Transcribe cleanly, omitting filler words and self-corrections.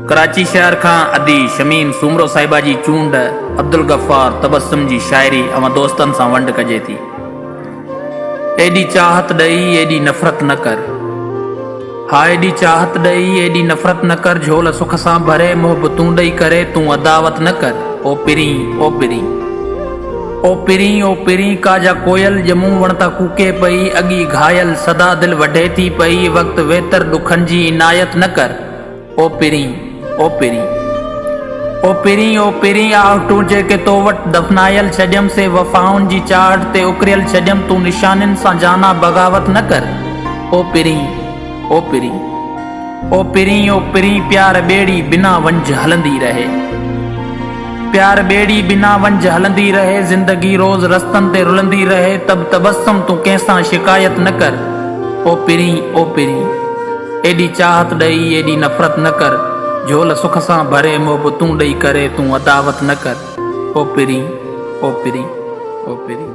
कराची शहर खां अदी शमीम सूमरो साहिबा जी चूंड अब्दुल गफ़ार तबस्सुम जी शायरी अवां दोस्तन सां वंड कजे थी। एडी चाहत ॾेई एडी नफ़रत न कर, हा एडी चाहत ॾेई एडी नफ़रत न कर, झोल सुख सां भरे मोहबतूं ॾेई करे तूं अदावत न कर। ओ पिरी ओ पिरी ओ पिरी ओ पिरी काजा कोयल ॼमूं वणता कूके पई, अगी घायल सदा दिल वढे थी पई, वक्त वेतर दुखन जी इनायत न कर। ओ पिरी ओ पिरी ओ पिरी ओ पिरी आहटूं जेके तो वट दफनायल छॾियम से वफ़ाउन जी चाहत ते उकरियल छॾियम, तूं निशानिन सां जाना बगावत न कर। ओ पिरी ओ पिरी ओ पिरी ओ पिरी प्यार बेड़ी बिना वंज हलंदी रहे, प्यार बेड़ी बिना वंज हलंदी रहे, जिंदगी रोज रस्तन ते रुलंदी रहे, तब तबस्सुम तूं कंहिंसां शिकायत न कर। ओ पिरी ओ पिरी एडी चाहत ॾेई एडी नफ़रत न कर, झोल सुख सां भरे मोहबतूं ॾेई करे तूं अदावत न कर। ओ पिरी ओ पिरी ओ पिरी।